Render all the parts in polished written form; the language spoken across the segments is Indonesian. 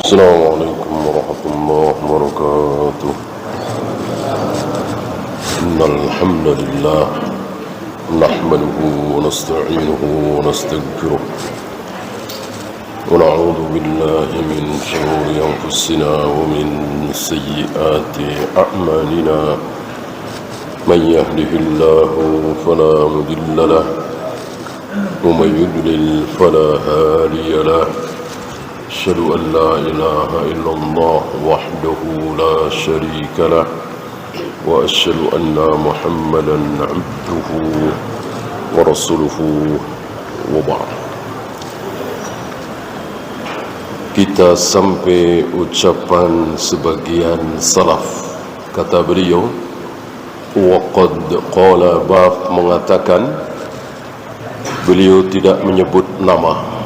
السلام عليكم ورحمة الله وبركاته. إن الحمد لله نحمده ونستعينه ونستغفره ونعوذ بالله من شرور أنفسنا ومن سيئات أعمالنا. من يهده الله فلا مضل له ومن يضلل فلا هادي له. أشهد أن لا إله إلا الله وحده لا شريك له وأشهد أن محمدا عبده ورسوله وبعد. Kita sampai ucapan sebagian salaf. Kata beliau, waqad qala ba'd, mengatakan beliau tidak menyebut nama,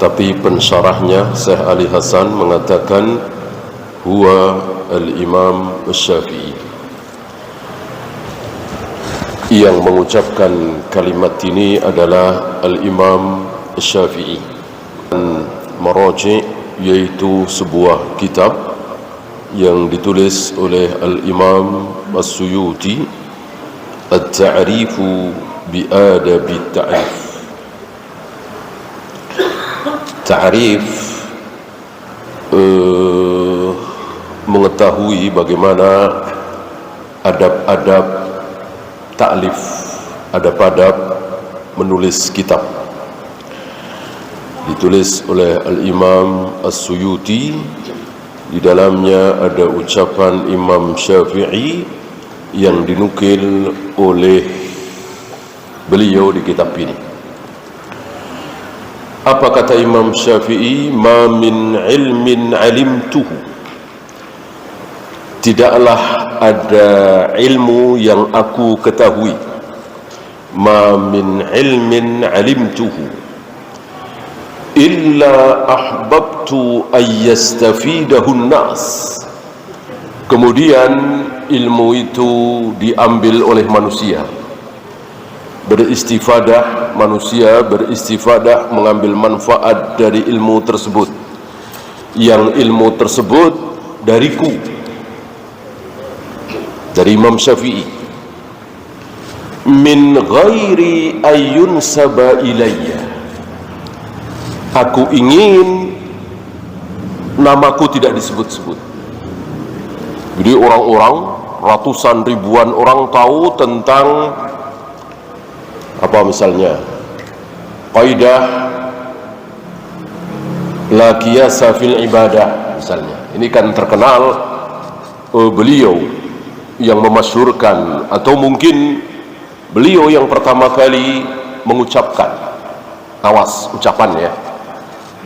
tapi pensyarahnya Syekh Ali Hasan mengatakan huwa al-Imam Syafi'i. Yang mengucapkan kalimat ini adalah al-Imam Syafi'i. Maraji' yaitu sebuah kitab yang ditulis oleh al-Imam As-Suyuti, At-Ta'rifu bi Adabi Ta'rif. Ta'rif mengetahui bagaimana adab-adab ta'lif, adab-adab menulis kitab. Ditulis oleh Al-Imam As-Suyuti. Di dalamnya ada ucapan Imam Syafi'i yang dinukil oleh beliau di kitab ini. Apa kata Imam Syafi'i? Ma min ilmin alimtuhu, tidaklah ada ilmu yang aku ketahui. Ma min ilmin alimtuhu illa ahbabtu ayyastafidahu nas. Kemudian ilmu itu diambil oleh manusia, beristifadah, manusia beristifadah, mengambil manfaat dari ilmu tersebut. Yang ilmu tersebut dariku, dari Imam Syafi'i, min ghairi ayyun saba ilayya, aku ingin namaku tidak disebut-sebut. Jadi orang-orang, ratusan ribuan orang tahu tentang apa misalnya qaidah la qiyasa fil ibadah misalnya. Ini kan terkenal beliau yang memasyhurkan, atau mungkin beliau yang pertama kali mengucapkan. Awas ucapannya,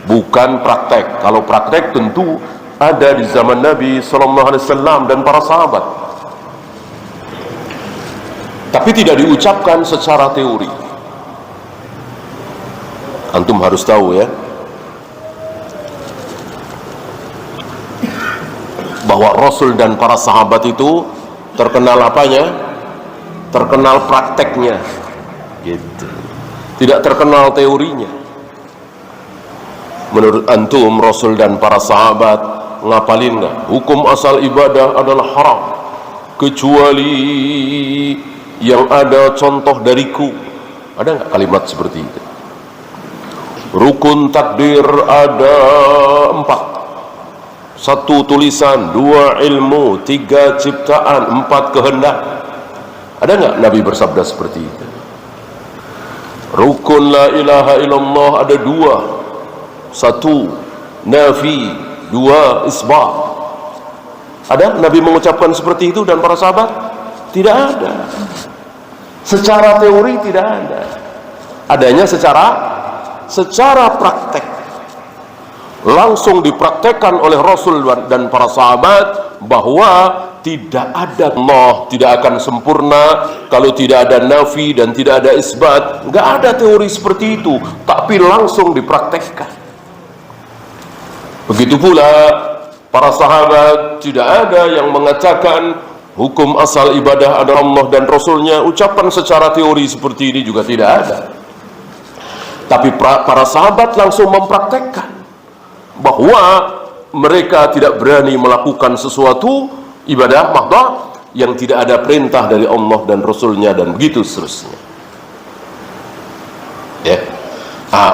bukan praktek. Kalau praktek tentu ada di zaman Nabi SAW dan para sahabat, tapi tidak diucapkan secara teori. Antum harus tahu ya, bahwa Rasul dan para sahabat itu terkenal apanya? Terkenal prakteknya, gitu. Tidak terkenal teorinya. Menurut antum, Rasul dan para sahabat ngapalin nggak? Hukum asal ibadah adalah haram kecuali yang ada contoh dariku. Ada nggak kalimat seperti itu? Rukun takdir ada 4. 1 tulisan, 2 ilmu, 3 ciptaan, 4 kehendak. Ada nggak Nabi bersabda seperti itu? Rukun la ilaha illallah ada 2. 1 nafi, 2 isbat. Ada Nabi mengucapkan seperti itu dan para sahabat? Tidak ada. Secara teori tidak ada. Adanya secara praktek. Langsung dipraktekkan oleh Rasul dan para sahabat bahwa tidak ada, Allah tidak akan sempurna kalau tidak ada nafi dan tidak ada isbat. Enggak ada teori seperti itu, tapi langsung dipraktekkan. Begitu pula para sahabat, tidak ada yang mengatakan hukum asal ibadah adalah Allah dan Rasulnya. Ucapan secara teori seperti ini juga tidak ada. Tapi para sahabat langsung mempraktekkan bahwa bahwa mereka tidak berani melakukan sesuatu ibadah mahdhah yang tidak ada perintah dari Allah dan Rasulnya, dan begitu seterusnya. Ya.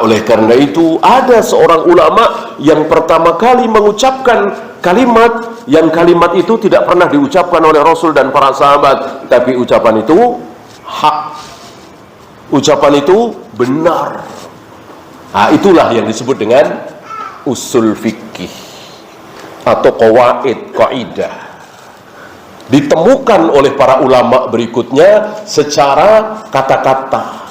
Oleh karena itu ada seorang ulama yang pertama kali mengucapkan kalimat yang kalimat itu tidak pernah diucapkan oleh Rasul dan para sahabat, tapi ucapan itu hak, ucapan itu benar. Itulah yang disebut dengan usul fikih atau qawaid, kaidah, ditemukan oleh para ulama berikutnya secara kata-kata,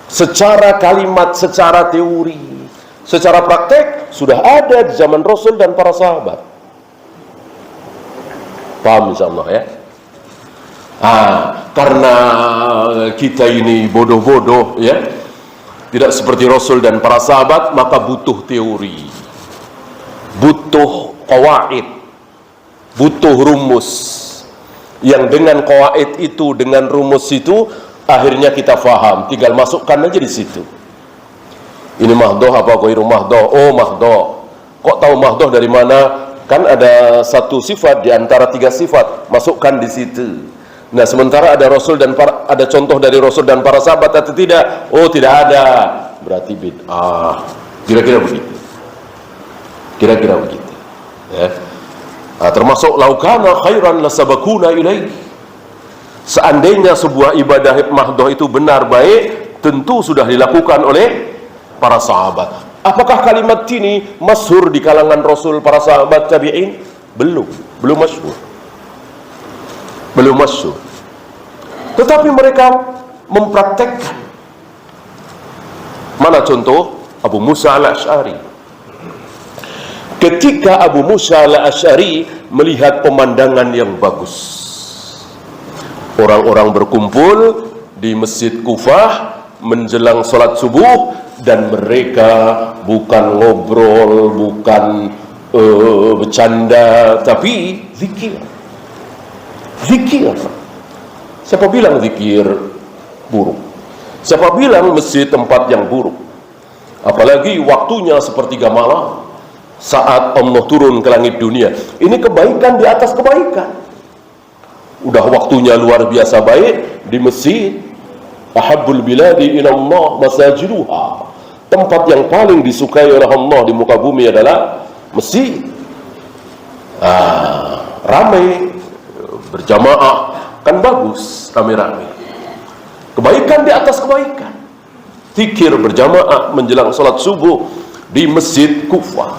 secara kalimat, secara teori, secara praktek sudah ada di zaman Rasul dan para sahabat. Paham insyaallah ya? Karena kita ini bodoh-bodoh ya, tidak seperti Rasul dan para sahabat, maka butuh teori, butuh qawaid, butuh rumus, yang dengan qawaid itu, dengan rumus itu akhirnya kita faham, tinggal masukkan aja di situ. Ini mahdhah apa ghairu mahdhah? Oh, mahdhah. Kok tahu mahdhah dari mana? Kan ada satu sifat di antara 3 sifat, masukkan di situ. Nah, sementara ada Rasul dan ada contoh dari Rasul dan para sahabat atau tidak? Oh, tidak ada. Berarti bid'ah. Kira-kira begitu. Kira-kira begitu. Ya. Termasuk laukana khairan lasabakuna ilaih. Seandainya sebuah ibadah mahdhah itu benar baik, tentu sudah dilakukan oleh para sahabat. Apakah kalimat ini masyhur di kalangan Rasul, para sahabat, tabi'in? Belum masyhur. Belum masyhur. Tetapi mereka mempraktekkan. Mana contoh? Abu Musa al-Asy'ari. Ketika Abu Musa al-Asy'ari melihat pemandangan yang bagus, orang-orang berkumpul di Masjid Kufah menjelang sholat subuh, dan mereka bukan ngobrol, bukan bercanda, tapi zikir. Zikir. Siapa bilang zikir buruk? Siapa bilang masjid tempat yang buruk? Apalagi waktunya sepertiga malam, saat Allah turun ke langit dunia. Ini kebaikan di atas kebaikan. Udah waktunya luar biasa baik di masjid. Ahabbul biladi ilallah masajiduha. Tempat yang paling disukai oleh Allah di muka bumi adalah masjid. Ramai, berjamaah, kan bagus, rame-rame. Kebaikan di atas kebaikan. Zikir berjamaah menjelang salat subuh di Masjid Kufah.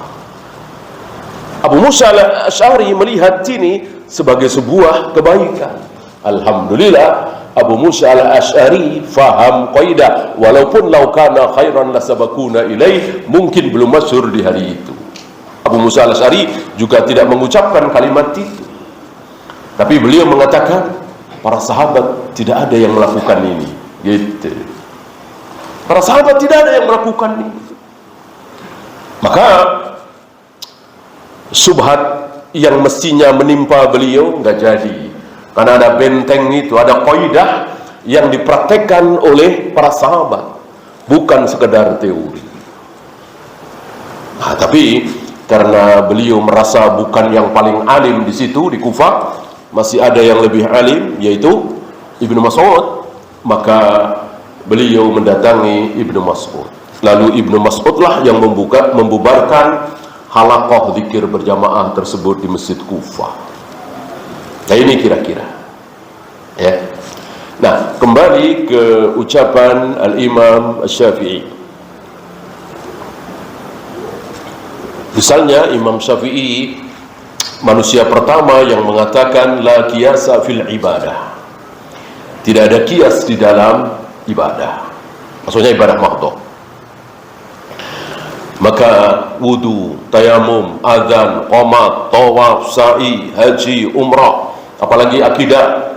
Abu Musa al-Asy'ari melihat ini sebagai sebuah kebaikan. Alhamdulillah, Abu Musa al-Asy'ari faham qaidah, walaupun law kana khairan lasabakuna ilaih, mungkin belum masyhur di hari itu. Abu Musa al-Asy'ari juga tidak mengucapkan kalimat itu, tapi beliau mengatakan para sahabat tidak ada yang melakukan ini, gitu. Para sahabat tidak ada yang melakukan ini. Maka subhat yang mestinya menimpa beliau nggak jadi, karena ada benteng itu, ada kaidah yang dipraktekkan oleh para sahabat, bukan sekedar teori. Tapi karena beliau merasa bukan yang paling alim di situ, di Kufah masih ada yang lebih alim, yaitu Ibnu Mas'ud, maka beliau mendatangi Ibnu Mas'ud. Lalu Ibnu Mas'ud lah yang membubarkan halaqah zikir berjamaah tersebut di Masjid Kufah. Nah, ini kira-kira ya. Nah, kembali ke ucapan Al-Imam Syafi'i. Misalnya Imam Syafi'i manusia pertama yang mengatakan la qiyasa fil ibadah. Tidak ada kias di dalam ibadah. Maksudnya ibadah mahdhah. Maka wudu, tayamum, azan, qomat, tawaf, sa'i, haji, umrah, apalagi akidah.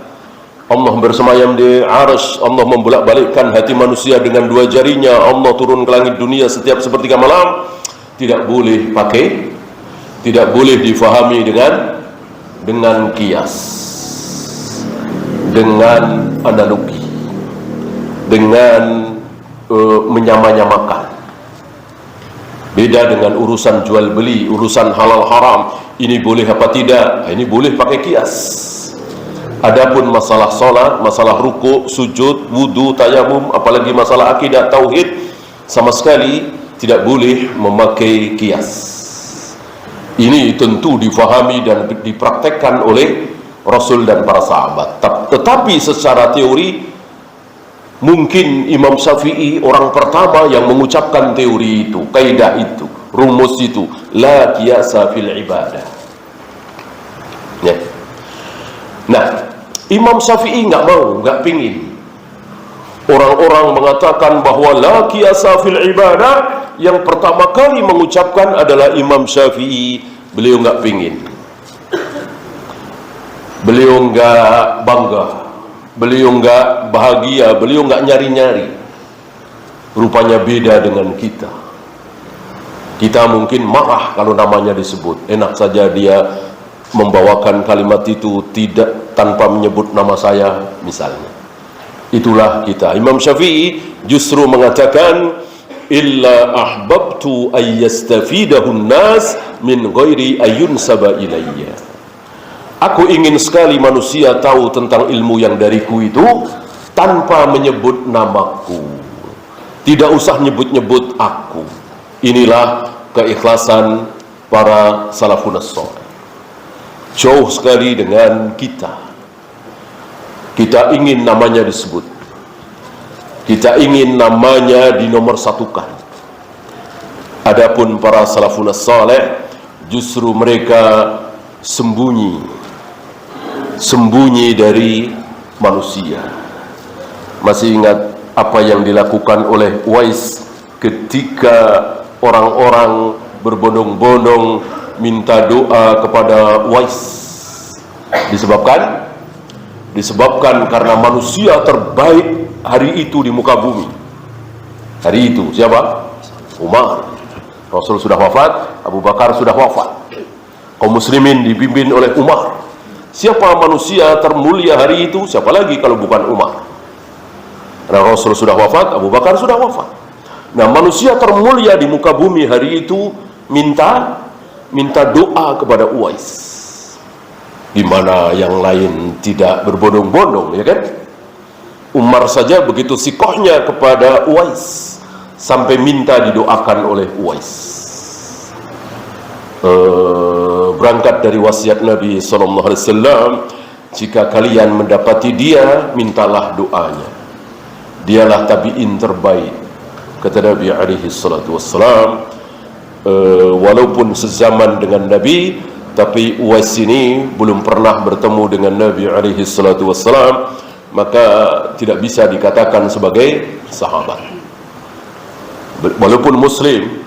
Allah bersemayam di arsy, Allah membolak-balikkan hati manusia dengan 2 jarinya, Allah turun ke langit dunia setiap sepertiga malam. Tidak boleh pakai, tidak boleh difahami dengan kias, dengan analogi, dengan menyamanyamakan. Beda dengan urusan jual beli, urusan halal haram, ini boleh apa tidak, ini boleh pakai kias. Adapun masalah solat, masalah rukuk, sujud, wudu, tayamum, apalagi masalah akidah, tauhid, sama sekali tidak boleh memakai kias. Ini tentu difahami dan dipraktekkan oleh Rasul dan para sahabat. Tetapi secara teori, mungkin Imam Syafi'i orang pertama yang mengucapkan teori itu, kaidah itu, rumus itu, la qiyasa fil ibadah. Ya. Nah, Imam Syafi'i nggak pingin orang-orang mengatakan bahwa la qiyasa fil ibadah. Yang pertama kali mengucapkan adalah Imam Syafi'i. Beliau nggak pingin, beliau nggak bangga, beliau nggak bahagia, beliau nggak nyari-nyari. Rupanya beda dengan kita. Kita mungkin marah kalau namanya disebut. Enak saja dia membawakan kalimat itu tidak tanpa menyebut nama saya misalnya. Itulah kita. Imam Syafi'i justru mengatakan, illa ahbabtu ayyastafidahun nas min ghairi ayyunsaba ilayya. Aku ingin sekali manusia tahu tentang ilmu yang dariku itu tanpa menyebut namaku. Tidak usah nyebut-nyebut aku. Inilah keikhlasan para salafun salih. Jauh sekali dengan kita. Kita ingin namanya disebut. Kita ingin namanya dinomorsatukan. Adapun para salafun salih justru mereka sembunyi dari manusia. Masih ingat apa yang dilakukan oleh Uwais ketika orang-orang berbondong-bondong minta doa kepada Uwais? Disebabkan karena manusia terbaik hari itu di muka bumi. Hari itu siapa? Umar. Rasul sudah wafat, Abu Bakar sudah wafat. Kaum muslimin dipimpin oleh Umar. Siapa manusia termulia hari itu? Siapa lagi kalau bukan Umar? Karena Rasul sudah wafat, Abu Bakar sudah wafat. Nah, manusia termulia di muka bumi hari itu minta doa kepada Uwais. Di mana yang lain tidak berbondong-bondong, ya kan? Umar saja begitu sikohnya kepada Uwais sampai minta didoakan oleh Uwais. Berangkat dari wasiat Nabi SAW, jika kalian mendapati dia, mintalah doanya. Dialah tabi'in terbaik, kata Nabi SAW. Walaupun sezaman dengan Nabi, tapi Uwais ini belum pernah bertemu dengan Nabi SAW, maka tidak bisa dikatakan sebagai sahabat. Walaupun muslim,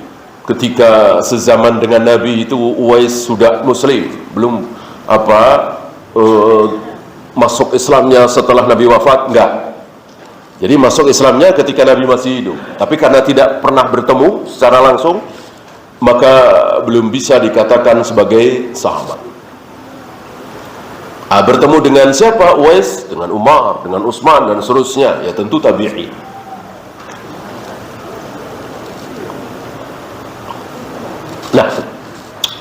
ketika sezaman dengan Nabi itu Uwais sudah muslim, belum masuk Islamnya setelah Nabi wafat, enggak. Jadi masuk Islamnya ketika Nabi masih hidup. Tapi karena tidak pernah bertemu secara langsung, maka belum bisa dikatakan sebagai sahabat. Bertemu dengan siapa? Uwais, dengan Umar, dengan Utsman dan seterusnya, ya tentu tabi'i. Nah,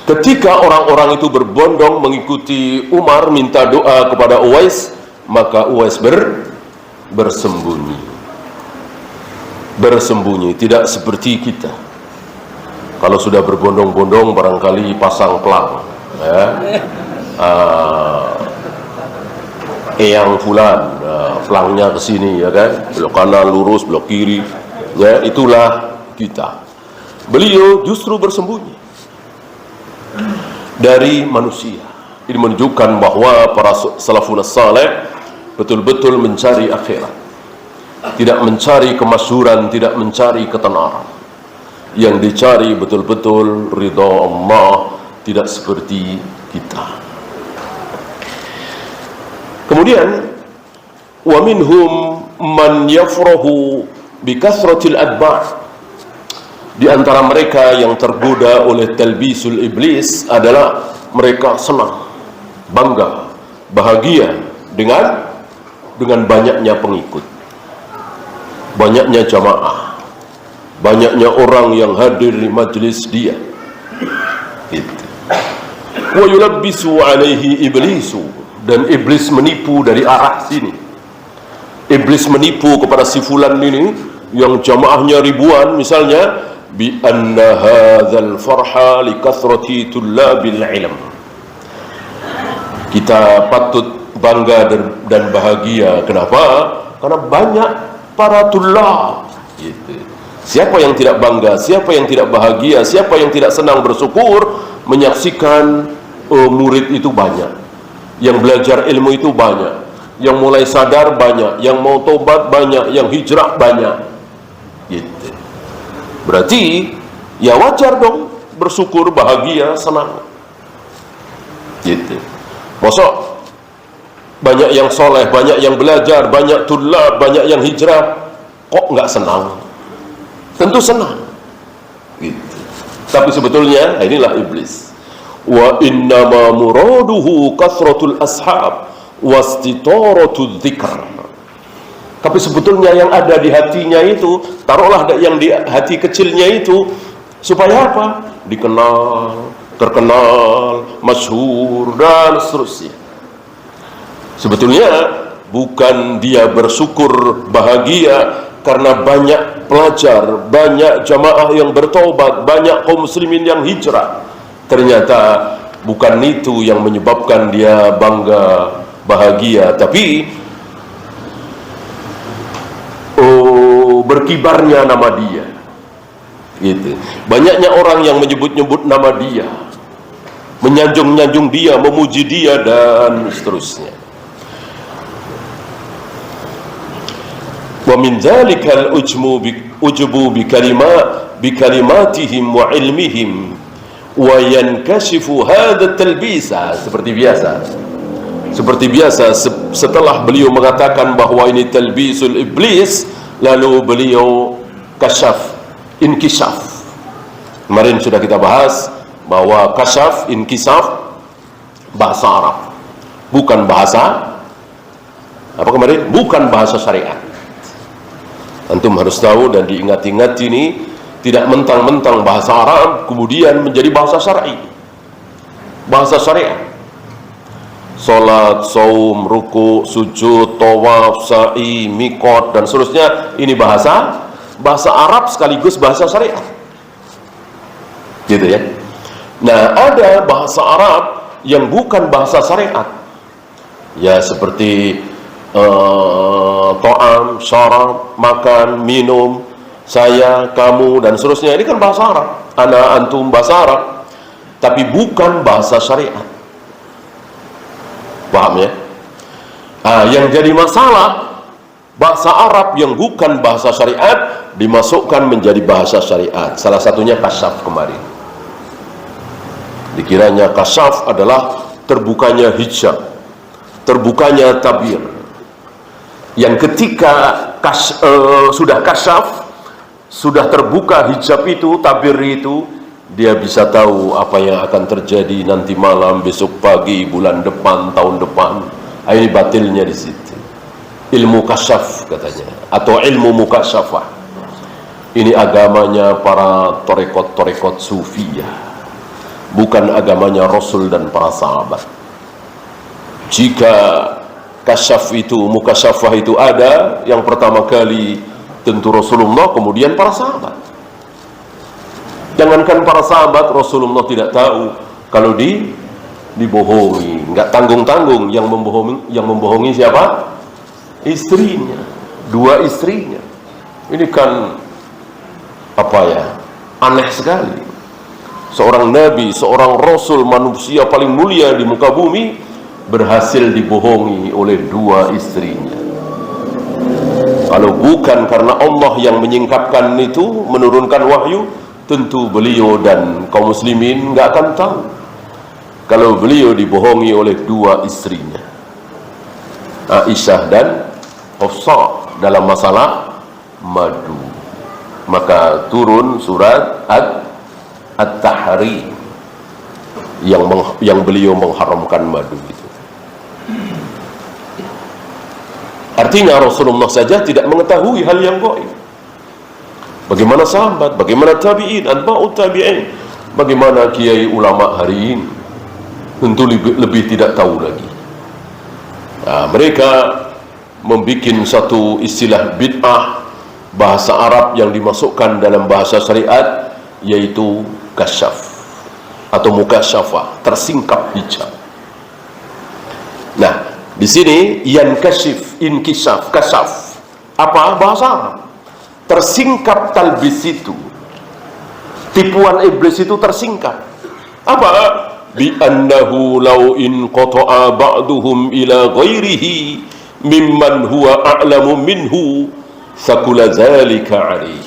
ketika orang-orang itu berbondong mengikuti Umar minta doa kepada Uwais, maka Uwais bersembunyi, tidak seperti kita. Kalau sudah berbondong-bondong barangkali pasang pelang, ya. Eyang fulan, pelangnya ke sini, ya kan, belok kanan lurus, belok kiri, ya, itulah kita. Beliau justru bersembunyi dari manusia. Ini menunjukkan bahwa para salafun salih betul-betul mencari akhirat, tidak mencari kemasyhuran, tidak mencari ketenaran. Yang dicari betul-betul ridha Allah, tidak seperti kita. Kemudian wa minhum man yafrahu bi kasratil atba'. Di antara mereka yang tergoda oleh talbisul iblis adalah mereka senang, bangga, bahagia dengan banyaknya pengikut, banyaknya jamaah. banyaknya orang yang hadir di majlis dia. Gitu. Wa yulabbisu alaihi iblisu, dan iblis menipu dari arah sini. Iblis menipu kepada si fulan ini yang jamaahnya ribuan misalnya, bi anna hadzal farha li kathrati tullabil ilm. Kita patut bangga dan bahagia. Kenapa? Karena banyak para tullab. Gitu. Siapa yang tidak bangga, siapa yang tidak bahagia, siapa yang tidak senang bersyukur menyaksikan murid itu banyak, yang belajar ilmu itu banyak, yang mulai sadar banyak, yang mau tobat banyak, yang hijrah banyak. Gitu. Berarti ya wajar dong bersyukur, bahagia, senang. Gitu. Masa banyak yang soleh, banyak yang belajar, banyak tulab, banyak yang hijrah, kok nggak senang? Tentu senang. Gitu. Tapi sebetulnya inilah iblis. Wa innama muraduhu kathratul ashab wastitaratul dzikr. Tapi sebetulnya yang ada di hatinya itu, taruhlah yang di hati kecilnya itu, supaya apa? Dikenal, terkenal, masyhur, dan seterusnya. Sebetulnya bukan dia bersyukur bahagia karena banyak pelajar, banyak jamaah yang bertobat, banyak kaum muslimin yang hijrah. Ternyata bukan itu yang menyebabkan dia bangga, bahagia, tapi berkibarnya nama dia. Gitu. Banyaknya orang yang menyebut-nyebut nama dia, menyanjung-nyanjung dia, memuji dia, dan seterusnya. Wa min dzalikal ujubu bi kalimatihim wa ilmihim wa yankashifu hadha talbisa. Seperti biasa setelah beliau mengatakan bahwa ini talbisul iblis, lalu beliau inkishaf. Kemarin sudah kita bahas bahwa kasyaf, inkishaf bahasa Arab, bukan bahasa apa kemarin? Bukan bahasa syariat. Antum harus tahu dan diingat-ingat, ini tidak mentang-mentang bahasa Arab kemudian menjadi bahasa syar'i. Bahasa syariat. Salat, saum, ruku, sujud, tawaf, sa'i, miqat, dan seterusnya, ini bahasa Arab sekaligus bahasa syariat. Gitu ya. Nah, ada bahasa Arab yang bukan bahasa syariat. Ya, seperti to'am, syarab, makan, minum, saya, kamu, dan seterusnya. Ini kan bahasa Arab. Ana, antum, bahasa Arab. Tapi bukan bahasa syariat. Paham ya? Yang jadi masalah, bahasa Arab yang bukan bahasa syariat dimasukkan menjadi bahasa syariat. Salah satunya kasyaf kemarin. Dikiranya kasyaf adalah terbukanya hijab, terbukanya tabir. Yang ketika sudah kasyaf, sudah terbuka hijab itu, tabir itu, dia bisa tahu apa yang akan terjadi nanti malam, besok pagi, bulan depan, tahun depan. Ini batilnya di situ. Ilmu kasyaf katanya, atau ilmu mukasyafah. Ini agamanya para torekot sufiyah, bukan agamanya Rasul dan para sahabat. Jika kasyaf itu, mukasyafah itu ada, yang pertama kali tentu Rasulullah, kemudian para sahabat. Jangankan para sahabat, Rasulullah tidak tahu kalau dibohongi, nggak tanggung-tanggung. Yang membohongi siapa? Istrinya, 2 istrinya. Ini kan apa ya? Aneh sekali. Seorang nabi, seorang rasul, manusia paling mulia di muka bumi, berhasil dibohongi oleh 2 istrinya. Kalau bukan karena Allah yang menyingkapkan itu, menurunkan wahyu, tentu beliau dan kaum muslimin nggak akan tahu kalau beliau dibohongi oleh 2 istrinya, Aisyah dan Hafsah, dalam masalah madu. Maka turun surat At-Tahrim yang beliau mengharamkan madu itu. Artinya Rasulullah saja tidak mengetahui hal yang gaib. bagaimana sahabat, bagaimana tabi'in, atba'ut tabi'in, bagaimana kiai ulama hari ini, tentu lebih tidak tahu lagi. Nah, mereka membuat satu istilah bid'ah bahasa Arab yang dimasukkan dalam bahasa syariat, yaitu kasyaf atau mukasyafah, tersingkap hijab. Nah, di sini yankashif, inkishaf, kasyaf, apa bahasa Arab? Tersingkap talbis itu, tipuan iblis itu tersingkap. Apa? Bi annahu law in qata'a ba'duhum ila ghairihi mimman huwa a'lamu minhu sakula zalika alaihi.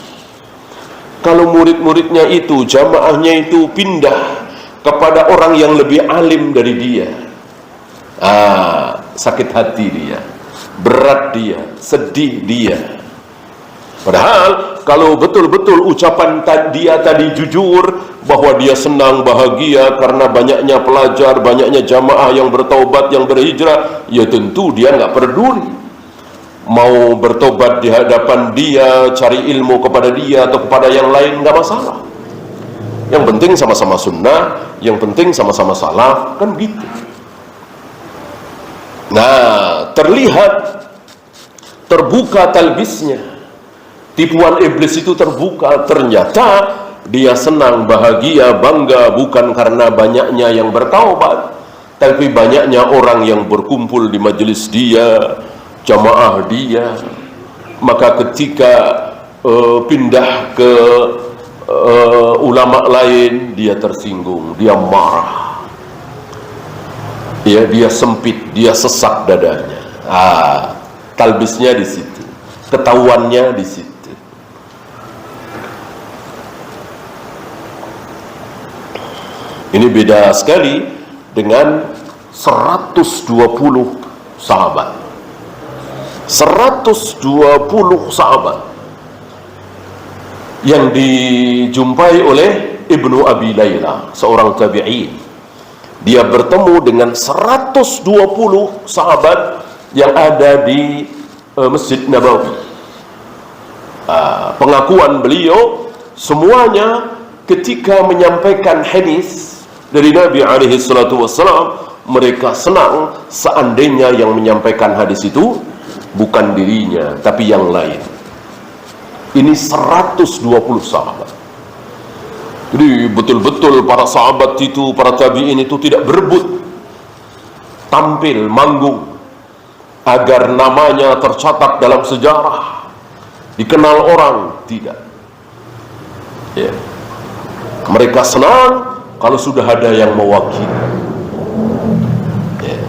Kalau murid-muridnya itu, jamaahnya itu pindah kepada orang yang lebih alim dari dia, sakit hati dia, berat dia, sedih dia. Padahal kalau betul-betul ucapan dia tadi jujur bahwa dia senang, bahagia karena banyaknya pelajar, banyaknya jamaah yang bertaubat, yang berhijrah, ya tentu dia nggak peduli mau bertobat di hadapan dia, cari ilmu kepada dia atau kepada yang lain, nggak masalah. Yang penting sama-sama sunnah, yang penting sama-sama salaf, kan gitu. Nah, terlihat terbuka talbisnya, tipuan iblis itu terbuka. Ternyata dia senang, bahagia, bangga bukan karena banyaknya yang bertaubat, tapi banyaknya orang yang berkumpul di majelis dia, jamaah dia. Maka ketika pindah ke ulama lain, dia tersinggung, dia marah, ya, dia sempit, dia sesak dadanya. Talbisnya di situ, ketahuannya di situ. Ini beda sekali dengan 120 sahabat. 120 sahabat yang dijumpai oleh Ibnu Abi Layla, seorang tabi'in. Dia bertemu dengan 120 sahabat yang ada di Masjid Nabawi. Pengakuan beliau, semuanya ketika menyampaikan hadis dari Nabi alaihi salatu wassalam, mereka senang seandainya yang menyampaikan hadis itu bukan dirinya tapi yang lain. Ini 120 sahabat. Jadi betul-betul para sahabat itu, para tabi'in itu tidak berebut tampil, manggung agar namanya tercatat dalam sejarah, dikenal orang, tidak. Ya. Mereka senang kalau sudah ada yang mewakili. Ya.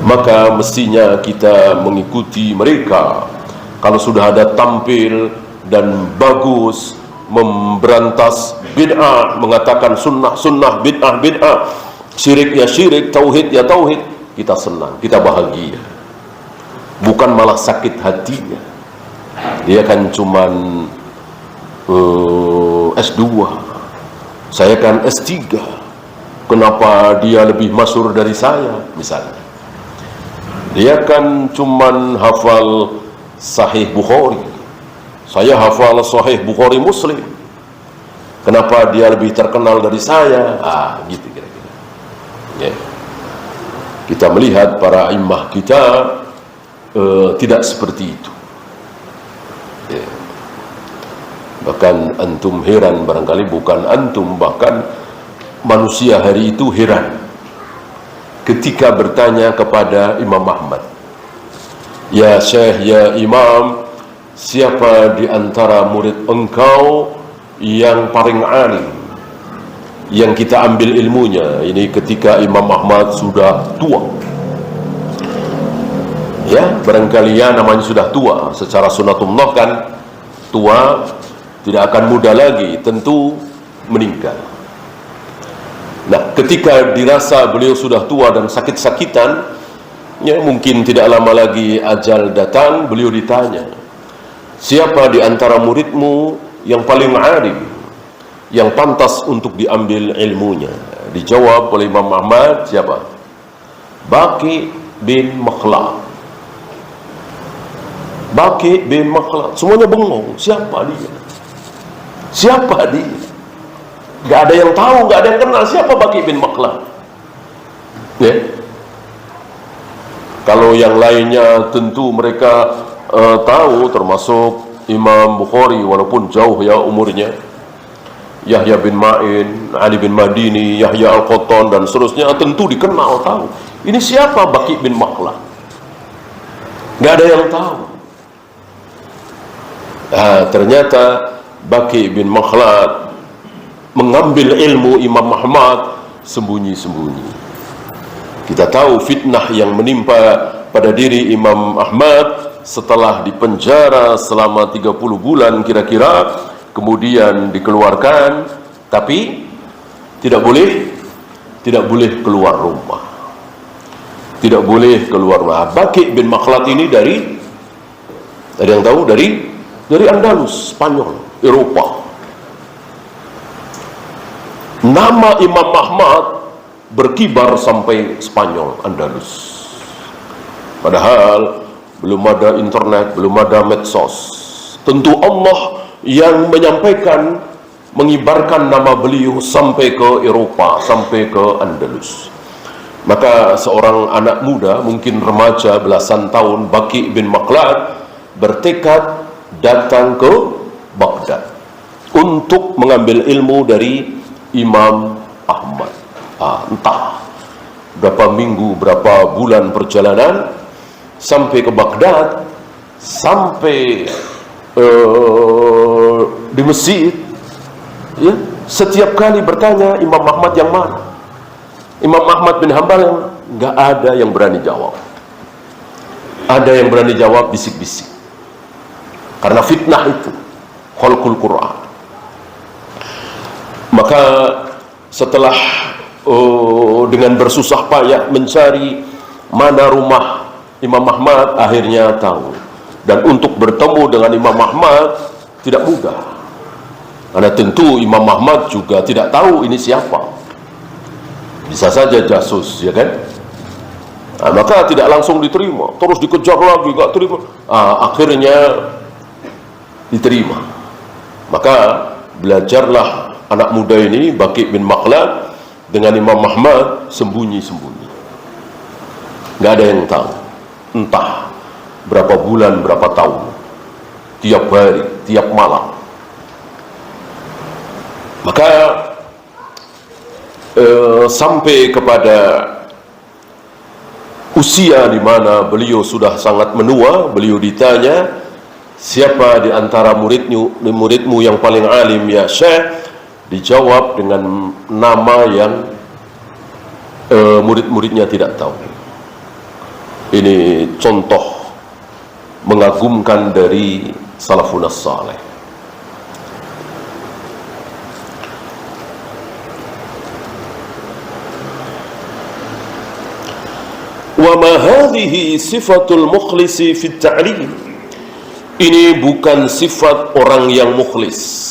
Maka mestinya kita mengikuti mereka. Kalau sudah ada tampil dan bagus, memberantas bid'ah, mengatakan sunnah sunnah, bid'ah bid'ah, syirik ya syirik, tauhid ya tauhid, kita senang, kita bahagia. Bukan malah sakit hatinya. Dia kan cuman S2, saya kan S3, kenapa dia lebih masyhur dari saya misalnya. Dia kan cuman hafal Sahih Bukhari, saya hafal Sahih Bukhari Muslim, kenapa dia lebih terkenal dari saya? Gitu kira-kira. Ya. Kita melihat para imam kita tidak seperti itu. Ya. Bahkan antum heran, barangkali bukan antum, bahkan manusia hari itu heran ketika bertanya kepada Imam Ahmad, "Ya Syekh, ya Imam, siapa di antara murid engkau yang paling alim, yang kita ambil ilmunya?" Ini ketika Imam Ahmad sudah tua. Ya, barangkali ya namanya sudah tua. Secara sunatullah kan tua tidak akan muda lagi, tentu meninggal. Nah, ketika dirasa beliau sudah tua dan sakit-sakitan, ya mungkin tidak lama lagi ajal datang, beliau ditanya, "Siapa di antara muridmu yang paling alim, yang pantas untuk diambil ilmunya?" Dijawab oleh Imam Ahmad, siapa? Baqi bin Makhlad. Baqi bin Makhlad. Semuanya bengong, siapa dia? Siapa dia? Gak ada yang tahu, gak ada yang kenal siapa Baqi bin Makhlad. Ya. Kalau yang lainnya tentu mereka tahu, termasuk Imam Bukhari walaupun jauh ya umurnya, Yahya bin Ma'in, Ali bin Madini, Yahya Al-Qattan dan seterusnya, tentu dikenal, tahu. Ini siapa Baqi bin Makhlad? Gak ada yang tahu. Ternyata Baqi bin Makhlad mengambil ilmu Imam Ahmad sembunyi-sembunyi. Kita tahu fitnah yang menimpa pada diri Imam Ahmad setelah dipenjara selama 30 bulan kira-kira, kemudian dikeluarkan, tapi tidak boleh keluar rumah. Tidak boleh keluar rumah. Baqi bin Makhlad ini dari, ada yang tahu, dari Andalus, Spanyol, Eropa. Nama Imam Ahmad berkibar sampai Spanyol, Andalus. Padahal belum ada internet, belum ada medsos. Tentu Allah yang menyampaikan, mengibarkan nama beliau sampai ke Eropa, sampai ke Andalus. Maka seorang anak muda, mungkin remaja belasan tahun, Baqi bin Makhlad bertekad datang ke Baghdad untuk mengambil ilmu dari Imam Ahmad. Entah berapa minggu, berapa bulan perjalanan sampai ke Baghdad, sampai di masjid, ya, setiap kali bertanya Imam Ahmad yang mana, Imam Ahmad bin Hanbal, yang nggak ada yang berani jawab. Ada yang berani jawab bisik-bisik, karena fitnah itu, khalqul Quran. Maka setelah dengan bersusah payah mencari mana rumah Imam Ahmad, akhirnya tahu. Dan untuk bertemu dengan Imam Ahmad tidak mudah, karena tentu Imam Ahmad juga tidak tahu ini siapa. Bisa saja jasus, ya kan? Maka tidak langsung diterima, terus dikejar lagi, gak terima. Akhirnya diterima. Maka belajarlah anak muda ini, Baqi bin Makhlad, dengan Imam Ahmad sembunyi-sembunyi. Gak ada yang tahu. Entah berapa bulan, berapa tahun, tiap hari, tiap malam. Maka sampai kepada usia di mana beliau sudah sangat menua, beliau ditanya, siapa di antara muridmu yang paling alim ya Syekh? Dijawab dengan nama yang murid-muridnya tidak tahu. Ini contoh mengagumkan dari salafun salih. Wa ma hadhihi sifatul mukhlisi fit ta'lim. Ini bukan sifat orang yang mukhlis.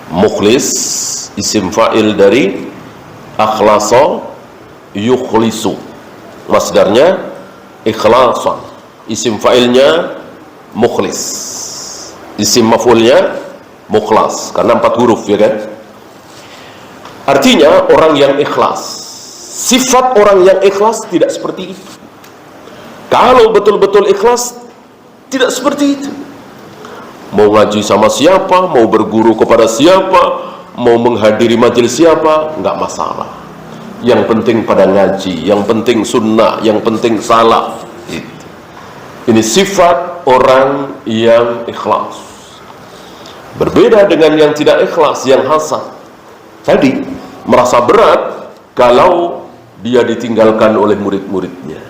Mukhlis isim fa'il dari akhlasa yukhlisu, masdarnya ikhlasan, isim fa'ilnya mukhlis, isim maf'ulnya mukhlas, karena 4 huruf, ya kan? Artinya orang yang ikhlas. Sifat orang yang ikhlas tidak seperti itu. Kalau betul-betul ikhlas, tidak seperti itu. Mau ngaji sama siapa, mau berguru kepada siapa, mau menghadiri majelis siapa, nggak masalah. Yang penting pada ngaji, yang penting sunnah, yang penting salaf. Ini sifat orang yang ikhlas. Berbeda dengan yang tidak ikhlas, yang hasad. Tadi merasa berat kalau dia ditinggalkan oleh murid-muridnya,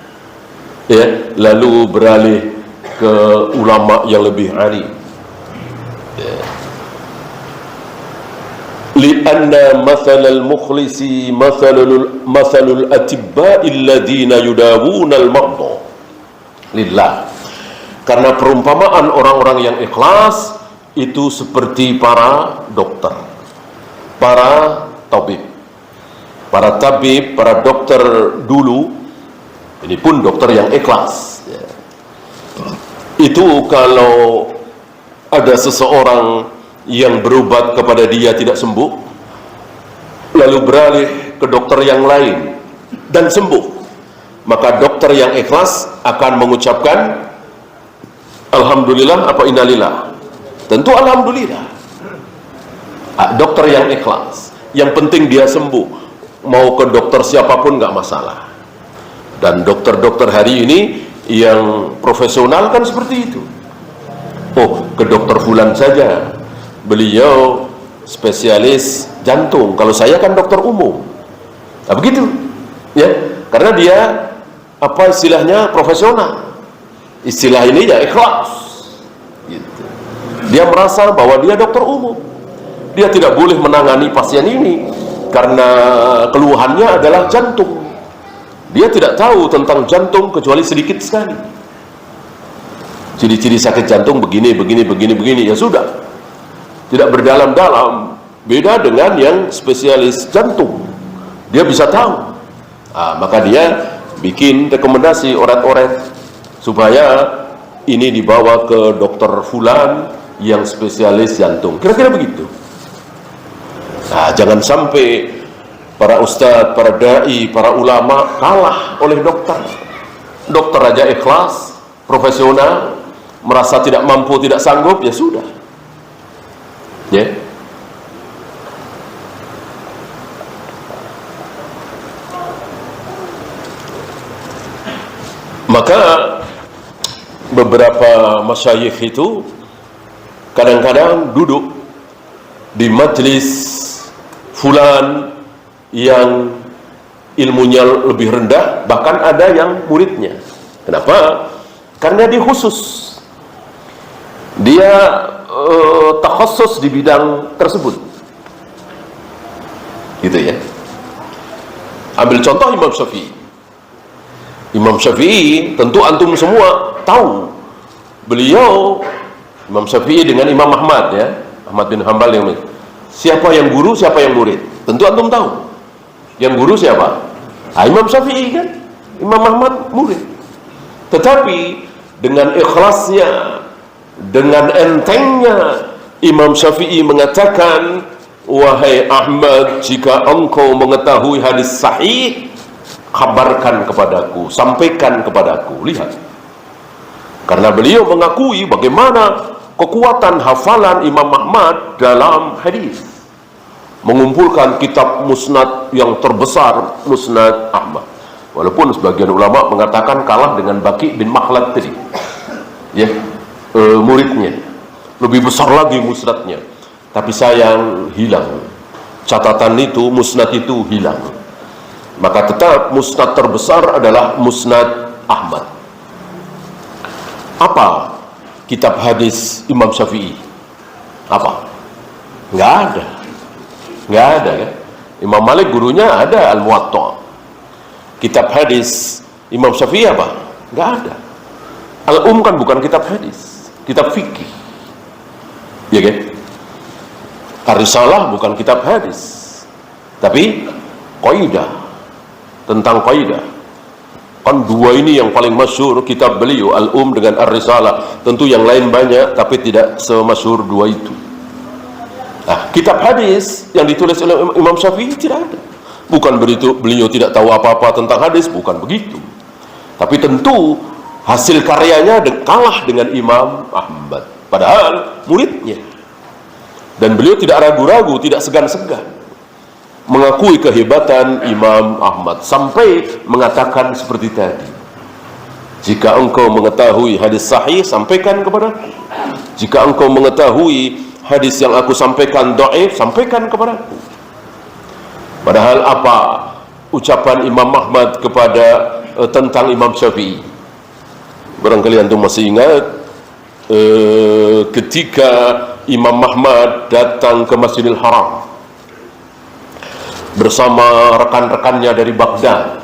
ya, lalu beralih ke ulama yang lebih alim. Lianna mathalal mukhlisi mathalul atibba'i alladhina yudawuna al-marda lillah. Karena perumpamaan orang-orang yang ikhlas itu seperti para dokter, para tabib. Para tabib, para dokter dulu, ini pun dokter yang ikhlas, ya. Itu kalau ada seseorang yang berobat kepada dia tidak sembuh, lalu beralih ke dokter yang lain dan sembuh, maka dokter yang ikhlas akan mengucapkan alhamdulillah apa innalillah? Tentu alhamdulillah. Dokter yang ikhlas, yang penting dia sembuh, mau ke dokter siapapun nggak masalah. Dan dokter-dokter hari ini yang profesional kan seperti itu. Oh, ke dokter fulan saja, beliau spesialis jantung, kalau saya kan dokter umum. Nah, begitu ya, karena dia apa istilahnya profesional, istilah ini ya ikhlas gitu. Dia merasa bahwa dia dokter umum, dia tidak boleh menangani pasien ini karena keluhannya adalah jantung. Dia tidak tahu tentang jantung kecuali sedikit sekali. Ciri-ciri sakit jantung begini, ya sudah, tidak berdalam-dalam. Beda dengan yang spesialis jantung, dia bisa tahu. Maka dia bikin rekomendasi oret-oret supaya ini dibawa ke dokter fulan yang spesialis jantung, kira-kira begitu. Jangan sampai para ustadz, para dai, para ulama kalah oleh dokter. Dokter aja ikhlas, profesional, merasa tidak mampu, tidak sanggup, ya sudah. Ya. Maka beberapa masyayikh itu kadang-kadang duduk di majelis fulan yang ilmunya lebih rendah, bahkan ada yang muridnya. Kenapa? Karena dia khusus, dia takhasus di bidang tersebut, gitu ya. Ambil contoh Imam Syafi'i. Imam Syafi'i tentu antum semua tahu, beliau Imam Syafi'i dengan Imam Ahmad, ya, Ahmad bin Hanbal, yang siapa yang guru, siapa yang murid, tentu antum tahu. Yang guru siapa? Imam Syafi'i kan, Imam Ahmad murid. Tetapi dengan ikhlasnya, dengan entengnya, Imam Syafi'i mengatakan, wahai Ahmad, jika engkau mengetahui hadis sahih, kabarkan kepadaku, sampaikan kepadaku. Lihat, karena beliau mengakui bagaimana kekuatan hafalan Imam Ahmad dalam hadis, mengumpulkan kitab musnad yang terbesar, Musnad Ahmad. Walaupun sebagian ulama mengatakan kalah dengan Baqi bin Makhlad tadi, ya, muridnya lebih besar lagi musnadnya, tapi sayang hilang catatan itu, musnad itu hilang. Maka tetap musnad terbesar adalah Musnad Ahmad. Apa kitab hadis Imam Syafi'i? Apa? Nggak ada. Nggak ada kan? Imam Malik gurunya ada Al-Muwatta. Kitab hadis Imam Syafi'i apa? Nggak ada. Al-Um kan bukan kitab hadis, kitab fikih, ya kan? Ar-Risalah bukan kitab hadis, tapi qaidah, tentang qaidah. Kan dua ini yang paling masyhur kitab beliau, Al-Um dengan Ar-Risalah. Tentu yang lain banyak, tapi tidak semasyhur dua itu. Nah, kitab hadis yang ditulis oleh Imam Syafi'i tidak ada. Bukan begitu beliau tidak tahu apa-apa tentang hadis, bukan begitu. Tapi tentu hasil karyanya kalah dengan Imam Ahmad, padahal muridnya. Dan beliau tidak ragu-ragu, tidak segan-segan mengakui kehebatan Imam Ahmad, sampai mengatakan seperti tadi, jika engkau mengetahui hadis sahih, sampaikan kepadaku. Jika engkau mengetahui hadis yang aku sampaikan dhaif, sampaikan kepadaku. Padahal apa ucapan Imam Ahmad kepada tentang Imam Syafi'i? Barangkali antum masih ingat, ketika Imam Ahmad datang ke Masjidil Haram bersama rekan-rekannya dari Baghdad,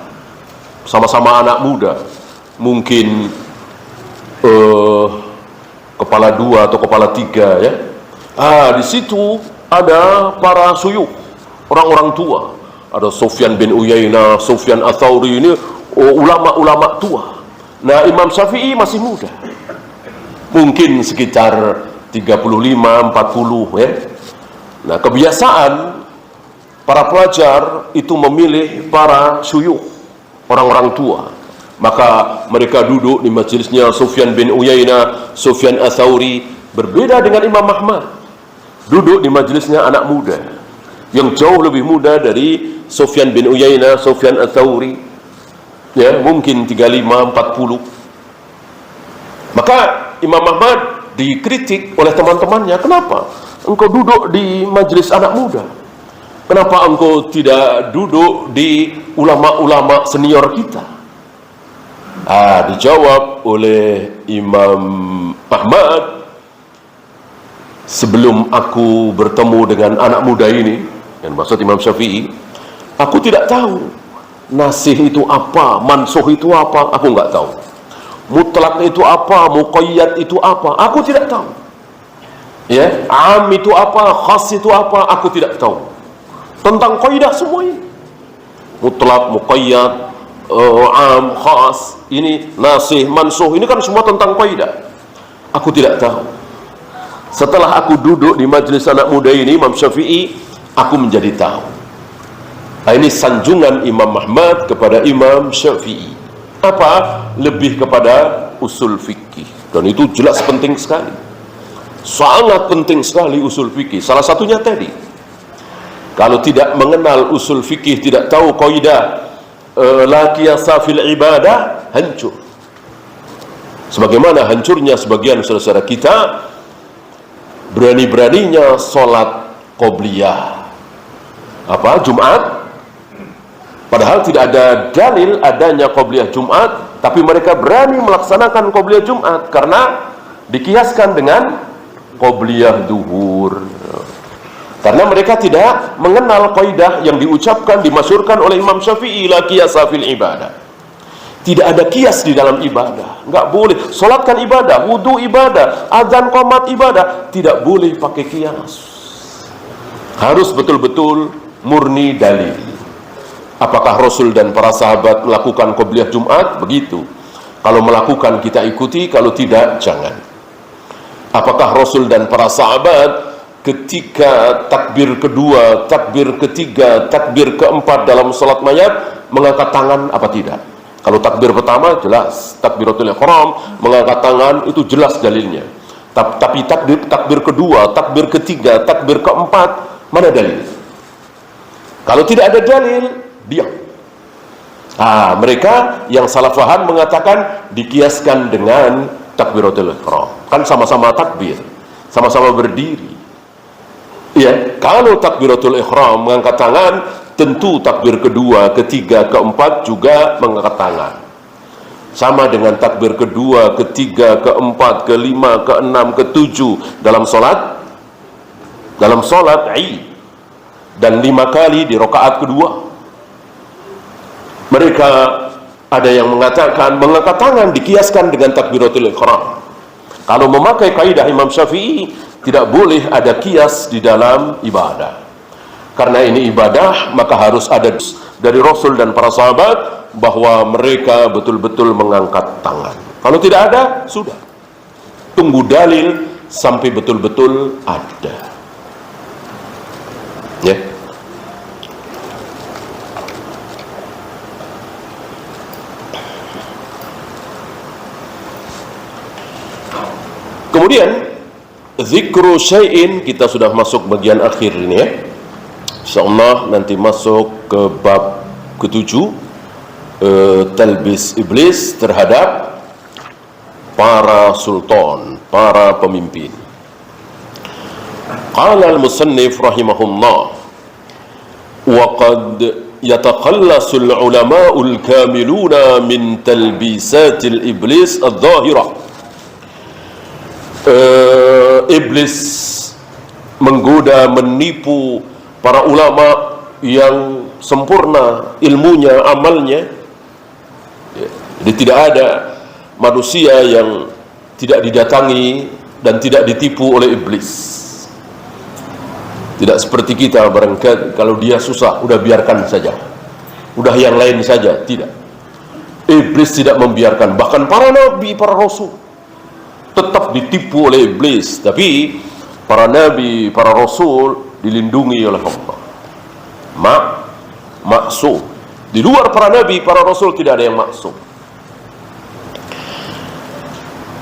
sama-sama anak muda, mungkin kepala 2 atau kepala 3, ya. Di situ ada para suyukh, orang-orang tua. Ada Sufyan bin Uyainah, Sufyan Ats-Tsauri, ini ulama-ulama tua. Nah, Imam Syafi'i masih muda, mungkin sekitar 35, 40 ya. Nah, kebiasaan para pelajar itu memilih para syuyukh, orang-orang tua. Maka mereka duduk di majelisnya Sufyan bin Uyainah, Sufyan Ats-Tsauri. Berbeda dengan Imam Ahmad, duduk di majelisnya anak muda yang jauh lebih muda dari Sufyan bin Uyainah, Sufyan Ats-Tsauri, ya, mungkin 35, 40. Maka Imam Ahmad dikritik oleh teman-temannya, kenapa engkau duduk di majelis anak muda? Kenapa engkau tidak duduk di ulama-ulama senior kita? Dijawab oleh Imam Ahmad, sebelum aku bertemu dengan anak muda ini, yang maksud Imam Syafi'i, aku tidak tahu nasih itu apa, mansuh itu apa, aku nggak tahu. Mutlak itu apa, muqayyad itu apa, aku tidak tahu. Ya, am itu apa, khas itu apa, aku tidak tahu. Tentang kaidah semua ini, mutlak, muqayyad, am, khas, ini nasih, mansuh, ini kan semua tentang kaidah. Aku tidak tahu. Setelah aku duduk di majelis anak muda ini, Imam Syafi'i, aku menjadi tahu. Nah, ini sanjungan Imam Ahmad kepada Imam Syafi'i. Apa? Lebih kepada usul fikih. Dan itu jelas penting sekali. Sangat penting sekali usul fikih. Salah satunya tadi, kalau tidak mengenal usul fikih, tidak tahu kaidah la qiyasa fil ibadah, hancur. Sebagaimana hancurnya sebagian saudara-saudara kita berani-beraninya sholat qobliyah Jumat, padahal tidak ada dalil adanya qobliyah Jumat, tapi mereka berani melaksanakan qobliyah Jumat karena dikiaskan dengan qobliyah duhur. Karena mereka tidak mengenal kaidah yang diucapkan, dimasyhurkan oleh Imam Syafi'i, la qiyasa fil ibadah. Tidak ada kias di dalam ibadah. Nggak boleh. Solatkan ibadah, wudu ibadah, azan qomat ibadah. Tidak boleh pakai kias. Harus betul-betul murni dalil. Apakah Rasul dan para sahabat melakukan qobliyah Jumat? Begitu. Kalau melakukan kita ikuti, kalau tidak jangan. Apakah Rasul dan para sahabat ketika takbir kedua, takbir ketiga, takbir keempat dalam salat mayat mengangkat tangan apa tidak? Kalau takbir pertama jelas, takbiratul ihram, mengangkat tangan itu jelas dalilnya. Tapi takbir kedua, takbir ketiga, takbir keempat, mana dalil? Kalau tidak ada dalil, diam. Mereka yang salah faham mengatakan dikiaskan dengan takbiratul ihram. Kan sama-sama takbir, sama-sama berdiri. Ya, kalau takbiratul ihram mengangkat tangan, tentu takbir kedua, ketiga, keempat juga mengangkat tangan. Sama dengan takbir kedua, ketiga, keempat, kelima, keenam, ketujuh dalam solat Id, dan 5 kali di rakaat kedua. Mereka ada yang mengatakan mengangkat tangan dikiaskan dengan takbiratul ihram. Kalau memakai kaidah Imam Syafi'i, tidak boleh ada kias di dalam ibadah. Karena ini ibadah, maka harus ada dari Rasul dan para sahabat bahwa mereka betul-betul mengangkat tangan. Kalau tidak ada, sudah. Tunggu dalil sampai betul-betul ada. Ya. Kemudian zikru syai'in, kita sudah masuk bagian akhir ini ya. Insyaallah nanti masuk ke bab ke-7, talbis iblis terhadap para sultan, para pemimpin. Qala al-musannif rahimahullah, wa qad yatakhallasu al-ulama'ul kamiluna min talbisatil iblis adh-dhahirah. Iblis menggoda, menipu para ulama yang sempurna ilmunya, amalnya. Jadi tidak ada manusia yang tidak didatangi dan tidak ditipu oleh iblis. Tidak seperti kita, barangkali kalau dia susah, udah biarkan saja, udah yang lain saja. Tidak. Iblis tidak membiarkan. Bahkan para nabi, para rasul, tetap ditipu oleh iblis. Tapi para nabi, para rasul dilindungi oleh Allah. Maksum. Di luar para nabi, para rasul tidak ada yang maksum.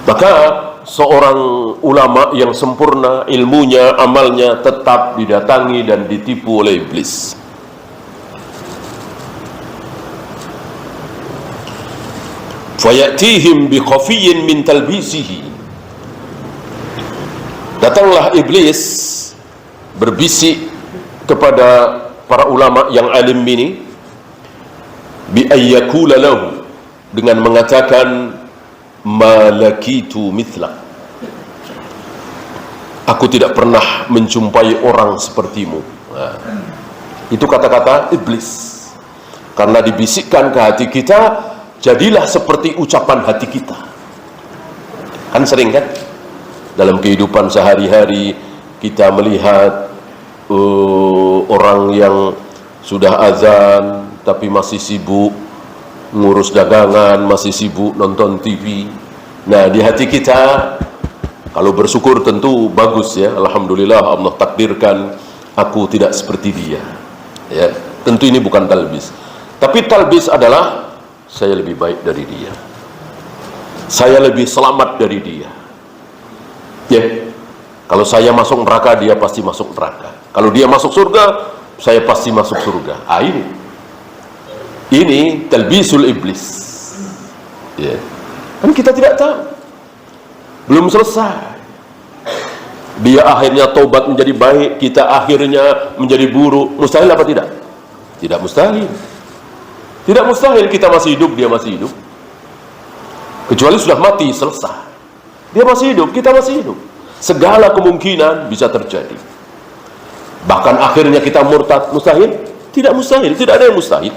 Maka seorang ulama yang sempurna ilmunya, amalnya tetap didatangi dan ditipu oleh iblis. Fayatihim bi khafiyyin min talbisihi. Datanglah iblis berbisik kepada para ulama yang alim ini, bi ayyakula lahu, dengan mengatakan malakitu mithla, aku tidak pernah menjumpai orang sepertimu. Nah, itu kata-kata iblis. Karena dibisikkan ke hati kita, jadilah seperti ucapan hati kita. Kan sering kan dalam kehidupan sehari-hari kita melihat orang yang sudah azan tapi masih sibuk ngurus dagangan, masih sibuk nonton TV. Nah, di hati kita kalau bersyukur tentu bagus ya, alhamdulillah Allah takdirkan aku tidak seperti dia. Ya, tentu ini bukan talbis. Tapi talbis adalah saya lebih baik dari dia, saya lebih selamat dari dia. Ya, kalau saya masuk neraka, dia pasti masuk neraka. Kalau dia masuk surga, saya pasti masuk surga. Ini talbisul iblis. Ya, kan kita tidak tahu, belum selesai. Dia akhirnya tobat menjadi baik, kita akhirnya menjadi buruk. Mustahil apa tidak? Tidak mustahil. Tidak mustahil kita masih hidup, dia masih hidup. Kecuali sudah mati, selesai. Dia masih hidup, kita masih hidup. Segala kemungkinan bisa terjadi. Bahkan akhirnya kita murtad, mustahil? Tidak mustahil, tidak ada yang mustahil.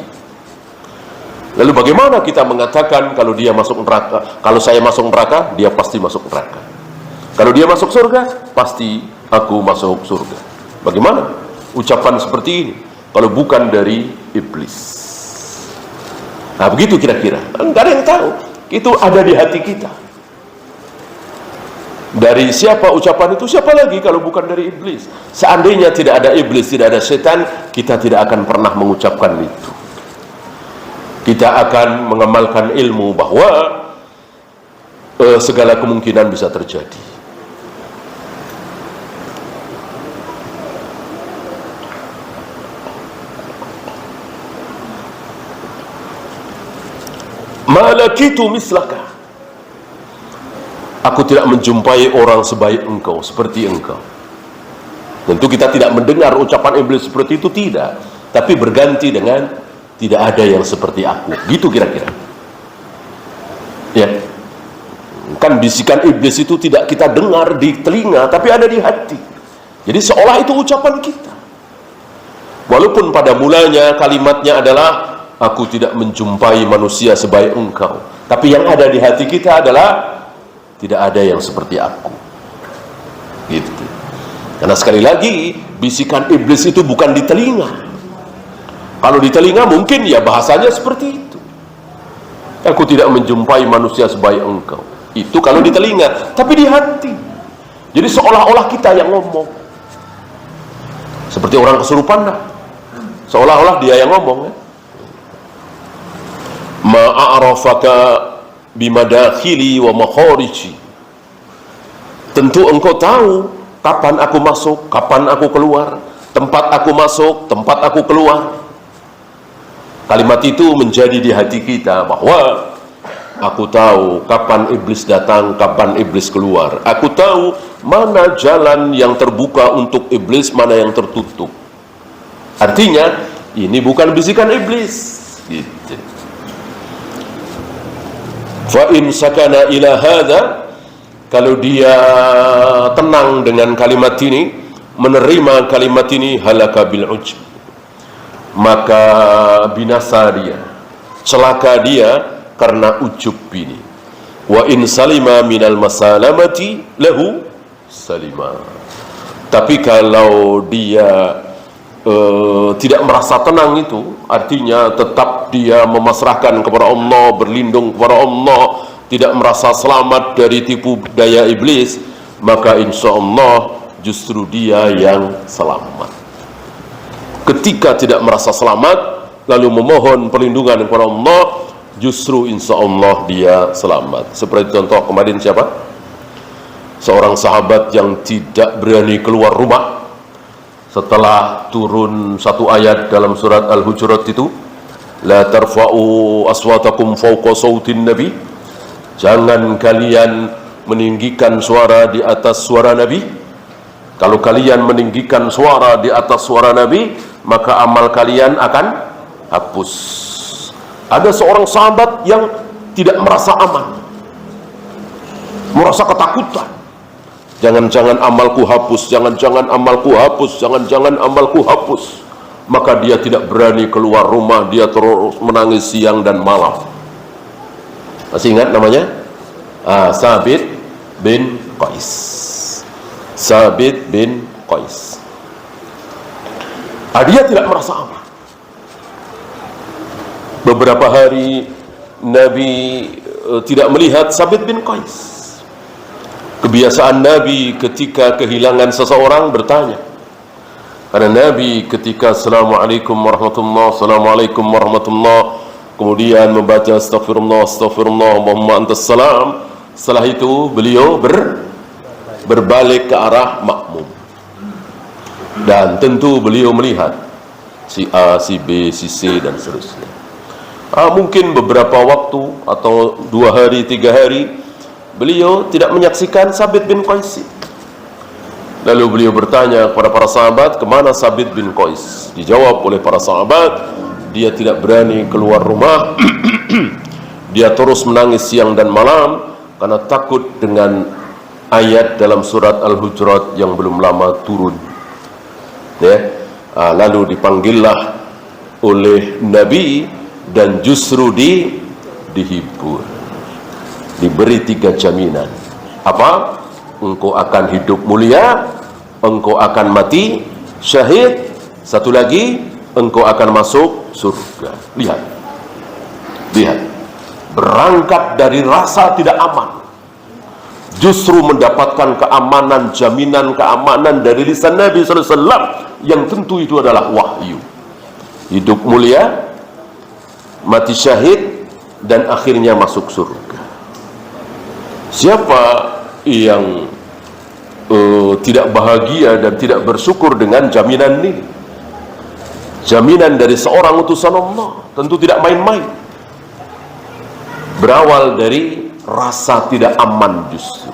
Lalu bagaimana kita mengatakan kalau dia masuk neraka, kalau saya masuk neraka, dia pasti masuk neraka. Kalau dia masuk surga, pasti aku masuk surga. Bagaimana ucapan seperti ini kalau bukan dari iblis? Nah, begitu kira-kira. Enggak ada yang tahu. Itu ada di hati kita. Dari siapa ucapan itu? Siapa lagi kalau bukan dari iblis? Seandainya tidak ada iblis, tidak ada setan, kita tidak akan pernah mengucapkan itu. Kita akan mengamalkan ilmu bahwa segala kemungkinan bisa terjadi. Malakitu mislaka, aku tidak menjumpai orang sebaik engkau, seperti engkau. Tentu kita tidak mendengar ucapan iblis seperti itu, tidak. Tapi berganti dengan tidak ada yang seperti aku. Gitu kira-kira. Ya. Kan bisikan iblis itu tidak kita dengar di telinga, tapi ada di hati. Jadi seolah itu ucapan kita. Walaupun pada mulanya kalimatnya adalah aku tidak menjumpai manusia sebaik engkau, tapi yang ada di hati kita adalah tidak ada yang seperti aku. Gitu. Karena sekali lagi bisikan iblis itu bukan di telinga. Kalau di telinga mungkin ya bahasanya seperti itu. Aku tidak menjumpai manusia sebaik engkau. Itu kalau di telinga, tapi di hati. Jadi seolah-olah kita yang ngomong. Seperti orang kesurupan lah. Seolah-olah dia yang ngomong ya. Ma'arafaka bimadakhili wa makhariji. Tentu engkau tahu kapan aku masuk, kapan aku keluar, tempat aku masuk, tempat aku keluar. Kalimat itu menjadi di hati kita bahwa aku tahu kapan iblis datang, kapan iblis keluar. Aku tahu mana jalan yang terbuka untuk iblis, mana yang tertutup. Artinya ini bukan bisikan iblis. Gitu. Fa in sakana ila hadza, kalau dia tenang dengan kalimat ini, menerima kalimat ini, halaka bil ujb, maka binasa dia, celaka dia karena ujub ini. Wa in salima minal masalamati lahu salima. Tapi kalau dia tidak merasa tenang, itu artinya tetap dia memasrahkan kepada Allah, berlindung kepada Allah, tidak merasa selamat dari tipu daya iblis, maka insya Allah justru dia yang selamat. Ketika tidak merasa selamat lalu memohon perlindungan kepada Allah, justru insya Allah dia selamat. Seperti contoh kemarin siapa? Seorang sahabat yang tidak berani keluar rumah setelah turun satu ayat dalam surat Al-Hujurat itu, la tarfa'u aswatakum fawqa sautin nabi, jangan kalian meninggikan suara di atas suara Nabi. Kalau kalian meninggikan suara di atas suara Nabi, maka amal kalian akan hapus. Ada seorang sahabat yang tidak merasa aman, merasa ketakutan. Jangan-jangan amalku hapus, jangan-jangan amalku hapus, jangan-jangan amalku hapus. Maka dia tidak berani keluar rumah, dia terus menangis siang dan malam. Masih ingat namanya? Sabit bin Qais. Sabit bin Qais. Dia tidak merasa aman. Beberapa hari Nabi tidak melihat Sabit bin Qais. Kebiasaan Nabi ketika kehilangan seseorang bertanya. Karena Nabi ketika Assalamualaikum warahmatullahi, Assalamualaikum warahmatullahi, kemudian membaca astagfirullah, astagfirullah, Allahumma antas salam. Setelah itu beliau berbalik ke arah makmum. Dan tentu beliau melihat si A, si B, si C dan seterusnya. Mungkin beberapa waktu atau 2 hari, 3 hari beliau tidak menyaksikan Sabit bin Qais. Lalu beliau bertanya kepada para sahabat, kemana Sabit bin Qais? Dijawab oleh para sahabat, dia tidak berani keluar rumah. Dia terus menangis siang dan malam karena takut dengan ayat dalam surat Al-Hujurat yang belum lama turun. Lalu dipanggillah oleh Nabi dan justru dihibur. Diberi 3 jaminan. Apa? Engkau akan hidup mulia, engkau akan mati syahid, satu lagi engkau akan masuk surga. Lihat, berangkat dari rasa tidak aman, justru mendapatkan keamanan, jaminan keamanan dari lisan Nabi SAW, yang tentu itu adalah wahyu. Hidup mulia, mati syahid, dan akhirnya masuk surga. Siapa yang tidak bahagia dan tidak bersyukur dengan jaminan ini? Jaminan dari seorang utusan Allah tentu tidak main-main. Berawal dari rasa tidak aman justru.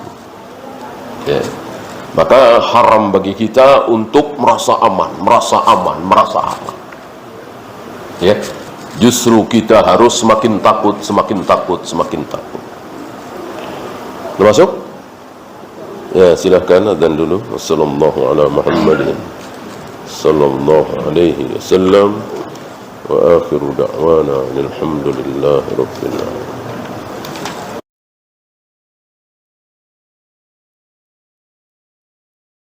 Maka haram bagi kita untuk merasa aman. Justru kita harus semakin takut. Termasuk? Ya, silahkan adzan dulu. Wassallallahu ala Muhammadin sallallahu alaihi wasallam wa akhiru da'wana alhamdulillahi rabbil alamin.